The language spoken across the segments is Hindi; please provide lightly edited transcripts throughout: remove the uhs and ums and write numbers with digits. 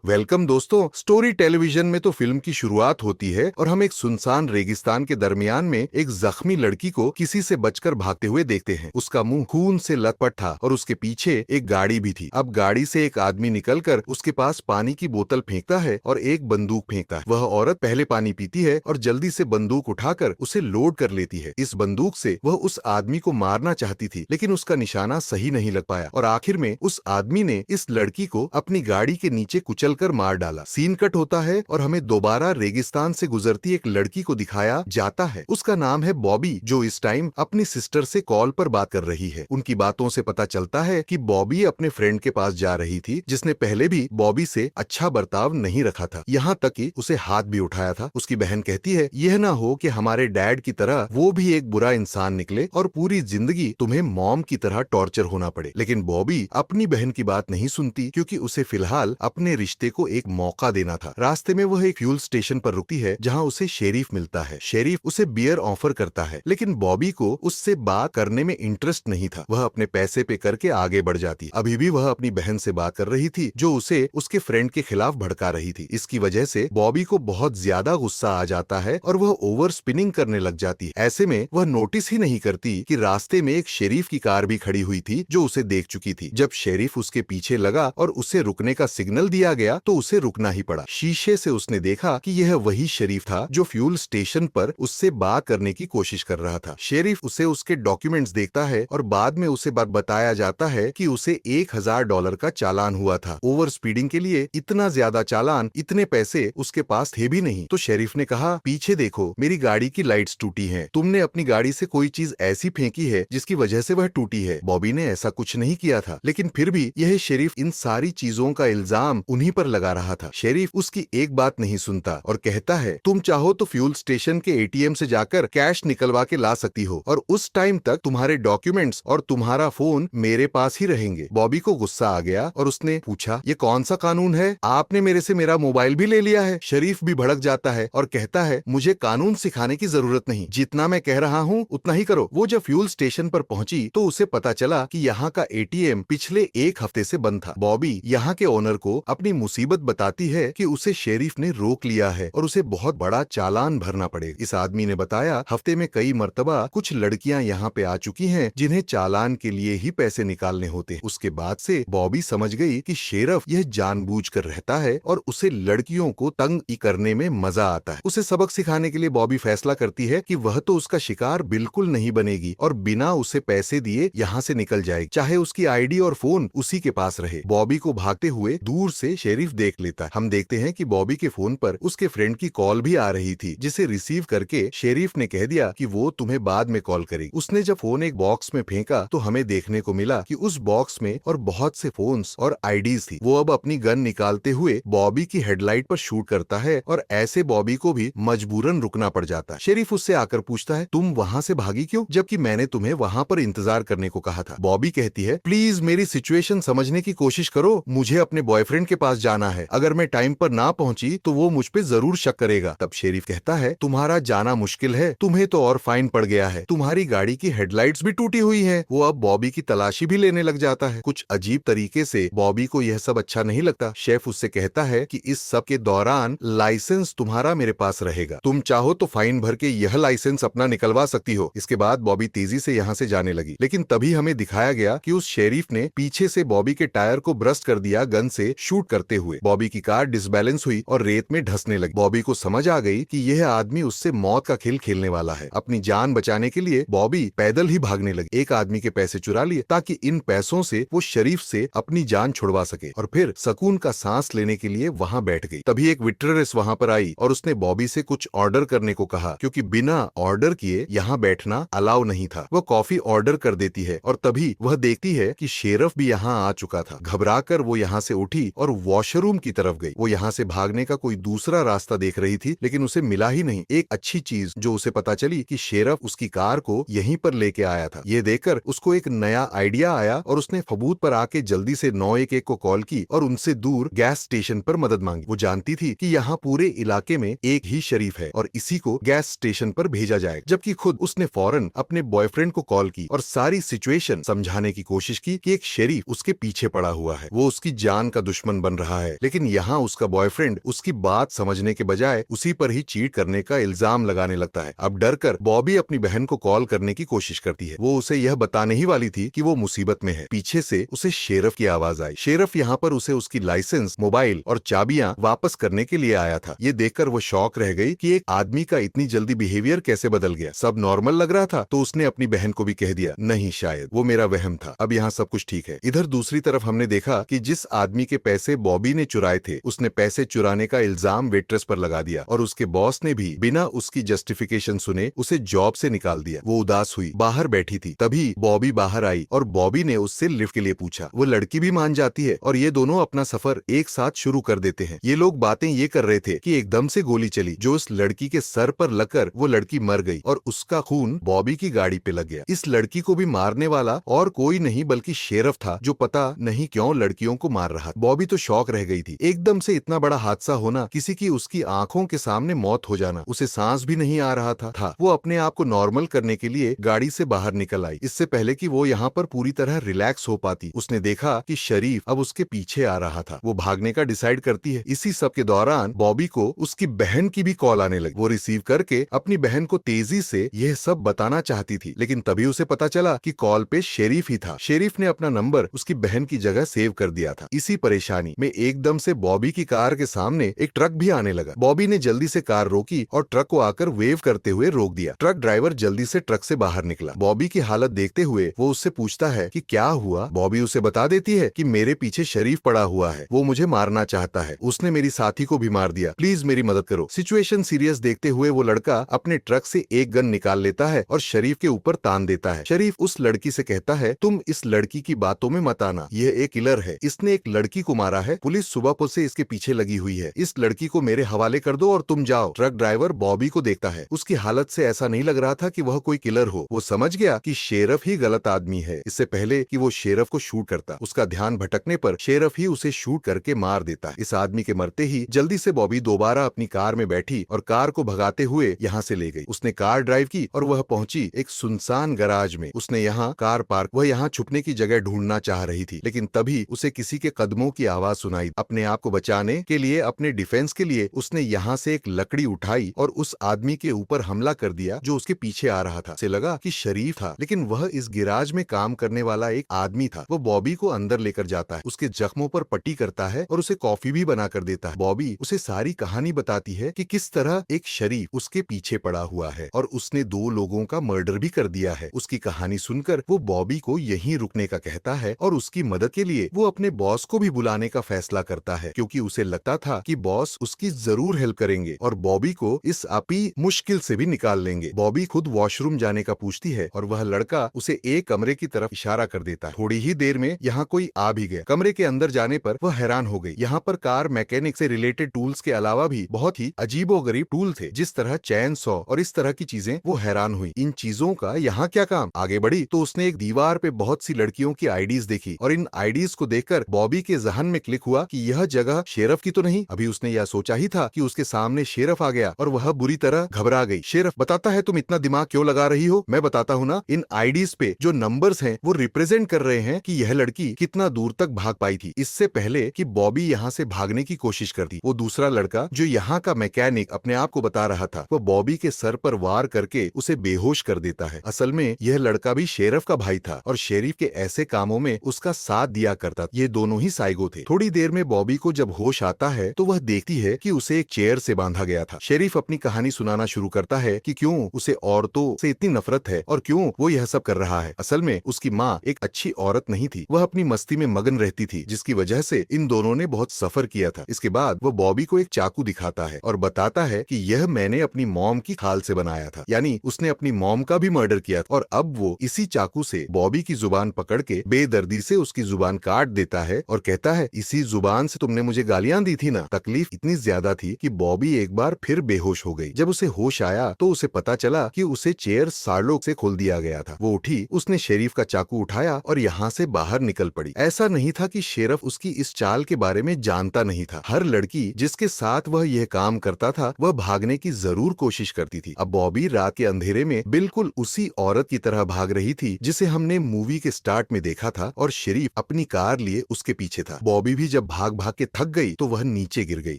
वेलकम दोस्तों। स्टोरी टेलीविजन में तो फिल्म की शुरुआत होती है और हम एक सुनसान रेगिस्तान के दरमियान में एक जख्मी लड़की को किसी से बचकर भागते हुए देखते हैं। उसका मुंह खून से लथपथ था और उसके पीछे एक गाड़ी भी थी। अब गाड़ी से एक आदमी निकलकर उसके पास पानी की बोतल फेंकता है और एक बंदूक फेंकता है। वह औरत पहले पानी पीती है और जल्दी से बंदूक उठाकर उसे लोड कर लेती है। इस बंदूक से वह उस आदमी को मारना चाहती थी, लेकिन उसका निशाना सही नहीं लग पाया और आखिर में उस आदमी ने इस लड़की को अपनी गाड़ी के नीचे कुचल कर मार डाला। सीन कट होता है और हमें दोबारा रेगिस्तान से गुजरती एक लड़की को दिखाया जाता है। उसका नाम है बॉबी, जो इस टाइम अपनी सिस्टर से कॉल पर बात कर रही है। उनकी बातों से पता चलता है कि बॉबी अपने फ्रेंड के पास जा रही थी, जिसने पहले भी बॉबी से अच्छा बर्ताव नहीं रखा था, यहाँ तक कि उसे हाथ भी उठाया था। उसकी बहन कहती है, यह ना हो कि हमारे डैड की तरह वो भी एक बुरा इंसान निकले और पूरी जिंदगी तुम्हें मॉम की तरह टॉर्चर होना पड़े। लेकिन बॉबी अपनी बहन की बात नहीं सुनती, क्योंकि उसे फिलहाल अपने रिश्ते को एक मौका देना था। रास्ते में वह एक फ्यूल स्टेशन पर रुकती है, जहां उसे शेरीफ मिलता है। शेरीफ उसे बियर ऑफर करता है, लेकिन बॉबी को उससे बात करने में इंटरेस्ट नहीं था। वह अपने पैसे पे करके आगे बढ़ जाती। अभी भी वह अपनी बहन से बात कर रही थी, जो उसे उसके फ्रेंड के खिलाफ भड़का रही थी। इसकी वजह से बॉबी को बहुत ज्यादा गुस्सा आ जाता है और वह ओवर स्पिनिंग करने लग जाती है। ऐसे में वह नोटिस ही नहीं करती कि रास्ते में एक शेरीफ की कार भी खड़ी हुई थी, जो उसे देख चुकी थी। जब शेरीफ उसके पीछे लगा और उसे रुकने का सिग्नल दिया गया, तो उसे रुकना ही पड़ा। शीशे से उसने देखा कि यह वही शेरीफ था जो फ्यूल स्टेशन पर उससे बात करने की कोशिश कर रहा था। शेरीफ उसे उसके डॉक्यूमेंट्स देखता है और बाद में उसे बताया जाता है कि उसे $1000 का चालान हुआ था। ओवर स्पीडिंग के लिए इतना ज्यादा चालान, इतने पैसे उसके पास थे भी नहीं। तो शेरीफ ने कहा, पीछे देखो, मेरी गाड़ी की लाइट्स टूटी हैं। तुमने अपनी गाड़ी से कोई चीज ऐसी फेंकी है जिसकी वजह से वह टूटी है। बॉबी ने ऐसा कुछ नहीं किया था, लेकिन फिर भी यह शेरीफ इन सारी चीजों का इल्जाम उन्हीं पर लगा रहा था। शेरीफ उसकी एक बात नहीं सुनता और कहता है, तुम चाहो तो फ्यूल स्टेशन के एटीएम से जाकर कैश निकलवा के ला सकती हो और उस टाइम तक तुम्हारे डॉक्यूमेंट्स और तुम्हारा फोन मेरे पास ही रहेंगे। बॉबी को गुस्सा आ गया और उसने पूछा, ये कौन सा कानून है? आपने मेरे से मेरा मोबाइल भी ले लिया है। शरीफ भी भड़क जाता है और कहता है, मुझे कानून सिखाने की जरूरत नहीं, जितना मैं कह रहा हूँ उतना ही करो। वो जब फ्यूल स्टेशन पर पहुंची तो उसे पता चला कि यहाँ का एटीएम पिछले एक हफ्ते से बंद था। बॉबी यहाँ के ओनर को अपनी मुसीबत बताती है कि उसे शेरीफ ने रोक लिया है और उसे बहुत बड़ा चालान भरना पड़ेगा। इस आदमी ने बताया, हफ्ते में कई मर्तबा कुछ लड़कियां यहाँ पे आ चुकी हैं, जिन्हें चालान के लिए ही पैसे निकालने होते हैं। उसके बाद से बॉबी समझ गई कि शेरफ यह जानबूझकर रहता है और उसे लड़कियों को तंग करने में मजा आता है। उसे सबक सिखाने के लिए बॉबी फैसला करती है कि वह तो उसका शिकार बिल्कुल नहीं बनेगी और बिना उसे पैसे दिए यहाँ से निकल जाएगी, चाहे उसकी आईडी और फोन उसी के पास रहे। बॉबी को भागते हुए दूर से शेरीफ देख लेता है। हम देखते हैं कि बॉबी के फोन पर उसके फ्रेंड की कॉल भी आ रही थी, जिसे रिसीव करके शेरीफ ने कह दिया कि वो तुम्हें बाद में कॉल करेगी। उसने जब फोन एक बॉक्स में फेंका तो हमें देखने को मिला कि उस बॉक्स में और बहुत से फोन्स और आईडीज थी। वो अब अपनी गन निकालते हुए बॉबी की हेडलाइट पर शूट करता है और ऐसे बॉबी को भी मजबूरन रुकना पड़ जाता है। शेरीफ उससे आकर पूछता है, तुम वहाँ से भागी क्यों, जबकि मैंने तुम्हें वहाँ पर इंतजार करने को कहा था। बॉबी कहती है, प्लीज मेरी सिचुएशन समझने की कोशिश करो, मुझे अपने बॉयफ्रेंड के पास जाना है। अगर मैं टाइम पर ना पहुंची तो वो मुझ पे जरूर शक करेगा। तब शेरीफ कहता है, तुम्हारा जाना मुश्किल है, तुम्हें तो और फाइन पड़ गया है, तुम्हारी गाड़ी की हेडलाइट्स भी टूटी हुई हैं। वो अब बॉबी की तलाशी भी लेने लग जाता है। कुछ अजीब तरीके से बॉबी को यह सब अच्छा नहीं लगता। शेफ उससे कहता है कि इस सब के दौरान लाइसेंस तुम्हारा मेरे पास रहेगा, तुम चाहो तो फाइन भर के यह लाइसेंस अपना निकलवा सकती हो। इसके बाद बॉबी तेजी से यहाँ से जाने लगी, लेकिन तभी हमें दिखाया गया कि उस शेरीफ ने पीछे से बॉबी के टायर को ब्रस्ट कर दिया गन से शूट करते हुए। बॉबी की कार डिसबैलेंस हुई और रेत में धंसने लगी। बॉबी को समझ आ गई कि यह आदमी उससे मौत का खेल खेलने वाला है। अपनी जान बचाने के लिए बॉबी पैदल ही भागने लगी। एक आदमी के पैसे चुरा लिए ताकि इन पैसों से वो शरीफ से अपनी जान छुड़वा सके और फिर सुकून का सांस लेने के लिए वहाँ बैठ गई। तभी एक वेट्रेस वहाँ पर आई और उसने बॉबी से कुछ ऑर्डर करने को कहा, क्योंकि बिना ऑर्डर किए यहाँ बैठना अलाउ नहीं था। वो कॉफी ऑर्डर कर देती है और तभी वह देखती है कि शेरफ भी यहाँ आ चुका था। घबराकर वो यहाँ से उठी और वॉशरूम की तरफ गई। वो यहाँ से भागने का कोई दूसरा रास्ता देख रही थी, लेकिन उसे मिला ही नहीं। एक अच्छी चीज जो उसे पता चली कि शेरफ उसकी कार को यहीं पर लेके आया था। ये देखकर उसको एक नया आइडिया आया और उसने फबूत पर आके जल्दी से 911 को कॉल की और उनसे दूर गैस स्टेशन पर मदद मांगी। वो जानती थी कि यहाँ पूरे इलाके में एक ही शरीफ है और इसी को गैस स्टेशन पर भेजा जाएगा, जबकि खुद उसने फौरन अपने बॉयफ्रेंड को कॉल की और सारी सिचुएशन समझाने की कोशिश की कि एक शरीफ उसके पीछे पड़ा हुआ है, वो उसकी जान का दुश्मन बन रहा रहा है, लेकिन यहाँ उसका बॉयफ्रेंड उसकी बात समझने के बजाय उसी पर ही चीट करने का इल्जाम लगाने लगता है। अब डर कर बॉबी अपनी बहन को कॉल करने की कोशिश करती है। वो उसे यह बताने ही वाली थी कि वो मुसीबत में है। पीछे से उसे शेरफ की आवाज आई। शेरफ यहाँ पर उसे उसकी लाइसेंस, मोबाइल और चाबियां वापस करने के लिए आया था। ये देखकर वो शॉक रह गई कि एक आदमी का इतनी जल्दी बिहेवियर कैसे बदल गया। सब नॉर्मल लग रहा था तो उसने अपनी बहन को भी कह दिया, नहीं शायद वो मेरा वहम था, अब यहाँ सब कुछ ठीक है। इधर दूसरी तरफ हमने देखा कि जिस आदमी के पैसे बॉबी ने चुराए थे, उसने पैसे चुराने का इल्जाम वेट्रेस पर लगा दिया और उसके बॉस ने भी बिना उसकी जस्टिफिकेशन सुने उसे जॉब से निकाल दिया। वो उदास हुई, बाहर बैठी थी। तभी बॉबी बाहर आई और बॉबी ने उससे लिफ्ट के लिए पूछा। वो लड़की भी मान जाती है और ये दोनों अपना सफर एक साथ शुरू कर देते हैं। ये लोग बातें ये कर रहे थे कि एकदम से गोली चली जो उस लड़की के सर पर लगकर वो लड़की मर गई और उसका खून बॉबी की गाड़ी पे लग गया। इस लड़की को भी मारने वाला और कोई नहीं बल्कि शेरफ था, जो पता नहीं क्यों लड़कियों को मार रहा। बॉबी तो शॉक रह गई थी। एकदम से इतना बड़ा हादसा होना, किसी की उसकी आंखों के सामने मौत हो जाना, उसे सांस भी नहीं आ रहा था। वो अपने आप को नॉर्मल करने के लिए गाड़ी से बाहर निकल आई, इससे पहले कि वो यहाँ पर पूरी तरह रिलैक्स हो पाती। उसने देखा कि शरीफ अब उसके पीछे आ रहा था। वो भागने का डिसाइड करती है। इसी सब के दौरान बॉबी को उसकी बहन की भी कॉल आने लगी। वो रिसीव करके अपनी बहन को तेजी से यह सब बताना चाहती थी, लेकिन तभी उसे पता चला कि कॉल पे शेरीफ ही था। शेरीफ ने अपना नंबर उसकी बहन की जगह सेव कर दिया था। इसी परेशानी में एकदम से बॉबी की कार के सामने एक ट्रक भी आने लगा। बॉबी ने जल्दी से कार रोकी और ट्रक को आकर वेव करते हुए रोक दिया। ट्रक ड्राइवर जल्दी से ट्रक से बाहर निकला। बॉबी की हालत देखते हुए वो उससे पूछता है कि क्या हुआ। बॉबी उसे बता देती है कि मेरे पीछे शरीफ पड़ा हुआ है, वो मुझे मारना चाहता है, उसने मेरी साथी को भी मार दिया, प्लीज मेरी मदद करो। सिचुएशन सीरियस देखते हुए वो लड़का अपने ट्रक से एक गन निकाल लेता है और शरीफ के ऊपर तान देता है। शरीफ उस लड़की से कहता है, तुम इस लड़की की बातों में मत आना, यह एक किलर है, इसने एक लड़की को मारा है, पुलिस सुबह से इसके पीछे लगी हुई है, इस लड़की को मेरे हवाले कर दो और तुम जाओ। ट्रक ड्राइवर बॉबी को देखता है। उसकी हालत से ऐसा नहीं लग रहा था कि वह कोई किलर हो। वो समझ गया कि शेरफ ही गलत आदमी है। इससे पहले कि वो शेरफ को शूट करता, उसका ध्यान भटकने पर शेरफ ही उसे शूट करके मार देता है। इस आदमी के मरते ही जल्दी से बॉबी दोबारा अपनी कार में बैठी और कार को भगाते हुए यहाँ से ले गई। उसने कार ड्राइव की और वह पहुंची एक सुनसान गराज में। उसने यहाँ कार पार्क, वह यहाँ छुपने की जगह ढूंढना चाह रही थी, लेकिन तभी उसे किसी के कदमों की आवाज सुनाई। अपने आप को बचाने के लिए, अपने डिफेंस के लिए उसने यहाँ से एक लकड़ी उठाई और उस आदमी के ऊपर हमला कर दिया जो उसके पीछे आ रहा था। उसे लगा कि शरीफ था, लेकिन वह इस गिराज में काम करने वाला एक आदमी था। वो बॉबी को अंदर लेकर जाता है, उसके जख्मों पर पट्टी करता है और उसे कॉफी भी बना कर देता है। बॉबी उसे सारी कहानी बताती है कि किस तरह एक शरीफ उसके पीछे पड़ा हुआ है और उसने 2 लोगों का मर्डर भी कर दिया है। उसकी कहानी सुनकर वो बॉबी को यहीं रुकने का कहता है और उसकी मदद के लिए वो अपने बॉस को भी बुलाने का फैसला करता है, क्योंकि उसे लगता था कि बॉस उसकी जरूर हेल्प करेंगे और बॉबी को इस आपी मुश्किल से भी निकाल लेंगे। बॉबी खुद वॉशरूम जाने का पूछती है और वह लड़का उसे एक कमरे की तरफ इशारा कर देता है। थोड़ी ही देर में यहाँ कोई आ भी गया। कमरे के अंदर जाने पर वह हैरान हो गई। यहाँ पर कार मैकेनिक से रिलेटेड टूल्स के अलावा भी बहुत ही अजीबोगरीब टूल थे, जिस तरह चैन सॉ और इस तरह की चीजें। वो हैरान हुई, इन चीजों का यहाँ क्या काम। आगे बढ़ी तो उसने एक दीवार पे बहुत सी लड़कियों की आईडीज देखी और इन आईडीज को देखकर बॉबी के जहन में क्लिक हुआ कि यह जगह शेरफ की तो नहीं। अभी उसने यह सोचा ही था कि उसके सामने शेरफ आ गया और वह बुरी तरह घबरा गई। शेरफ बताता है, तुम इतना दिमाग क्यों लगा रही हो, मैं बताता हूँ ना। इन आईडीज पे जो नंबर्स हैं वो रिप्रेजेंट कर रहे हैं कि यह लड़की कितना दूर तक भाग पाई थी इससे पहले कि बॉबी यहाँ से भागने की कोशिश करती। वो दूसरा लड़का जो यहाँ का मैकेनिक अपने आप को बता रहा था, वो बॉबी के सर पर वार करके उसे बेहोश कर देता है। असल में यह लड़का भी शेरफ का भाई था और शेरीफ के ऐसे कामों में उसका साथ दिया करता। ये दोनों ही साइगो थे। थोड़ी देर में बॉबी को जब होश आता है तो वह देखती है कि उसे एक चेयर से बांधा गया था। शेरीफ अपनी कहानी सुनाना शुरू करता है कि क्यों उसे औरतों से इतनी नफरत है और क्यों वो यह सब कर रहा है। असल में उसकी माँ एक अच्छी औरत नहीं थी, वह अपनी मस्ती में मगन रहती थी, जिसकी वजह से इन दोनों ने बहुत सफर किया था। इसके बाद वो बॉबी को एक चाकू दिखाता है और बताता है कि यह मैंने अपनी मॉम की खाल से बनाया था, यानी उसने अपनी मॉम का भी मर्डर किया था। और अब वो इसी चाकू से बॉबी की जुबान पकड़ के बेदर्दी से उसकी जुबान काट देता है और कहता है, इसी जुबान से तुमने मुझे गालियां दी थी ना। तकलीफ इतनी ज्यादा थी कि बॉबी एक बार फिर बेहोश हो गई। जब उसे होश आया तो उसे पता चला कि उसे चेयर सार्लोक से खोल दिया गया था। वो उठी, उसने शेरीफ का चाकू उठाया और यहाँ से बाहर निकल पड़ी। ऐसा नहीं था कि शेरफ उसकी इस चाल के बारे में जानता नहीं था। हर लड़की जिसके साथ वह यह काम करता था वह भागने की जरूर कोशिश करती थी। अब बॉबी रात के अंधेरे में बिल्कुल उसी औरत की तरह भाग रही थी जिसे हमने मूवी के स्टार्ट में देखा था और शेरीफ अपनी कार लिए उसके पीछे था। बॉबी भी जब भाग भाग के थक गई तो वह नीचे गिर गई।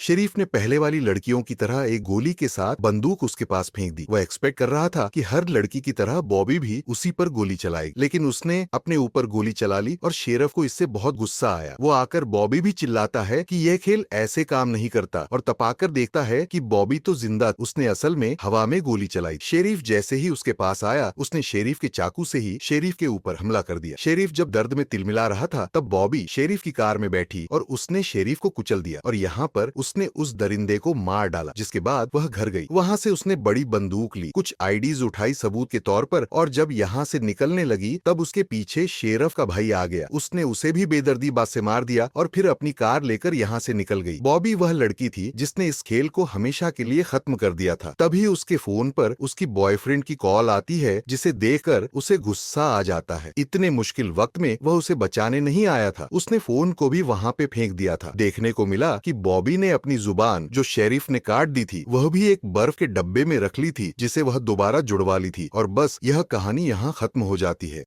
शेरीफ ने पहले वाली लड़कियों की तरह एक गोली के साथ बंदूक उसके पास फेंक दी। वह एक्सपेक्ट कर रहा था कि हर लड़की की तरह बॉबी भी उसी पर गोली चलाएगी, लेकिन उसने अपने ऊपर गोली चला ली और शेरफ को इससे बहुत गुस्सा आया। वो आकर बॉबी भी चिल्लाता है कि यह खेल ऐसे काम नहीं करता और तपाकर देखता है कि बॉबी तो जिंदा, उसने असल में हवा में गोली चलाई। शेरीफ जैसे ही उसके पास आया, उसने शेरीफ के चाकू से ही शेरीफ के ऊपर हमला कर दिया। शेरीफ जब दर्द में तिलमिला रहा था तब बॉबी शेरीफ की कार में बैठी और उसने शेरीफ को कुचल दिया और यहाँ पर उसने उस दरिंदे को मार डाला, जिसके बाद वह घर गई। वहाँ से उसने बड़ी बंदूक ली, कुछ आईडीज उठाई सबूत के तौर पर, और जब यहाँ से निकलने लगी तब उसके पीछे शेरफ का भाई आ गया। उसने उसे भी बेदर्दी बात से मार दिया और फिर अपनी कार लेकर यहाँ से निकल गई। बॉबी वह लड़की थी जिसने इस खेल को हमेशा के लिए खत्म कर दिया था। तभी उसके फोन पर उसकी बॉयफ्रेंड की कॉल आती है, जिसे देखकर उसे गुस्सा आ जाता है। इतने मुश्किल वक्त में वह उसे बचाने नहीं आया था, उसने फोन को भी वहाँ पे फेंक दिया था। देखने को मिला कि बॉबी ने अपनी जुबान जो शेरीफ ने काट दी थी वह भी एक बर्फ के डब्बे में रख ली थी, जिसे वह दोबारा जुड़वा ली थी, और बस यह कहानी यहाँ खत्म हो जाती है।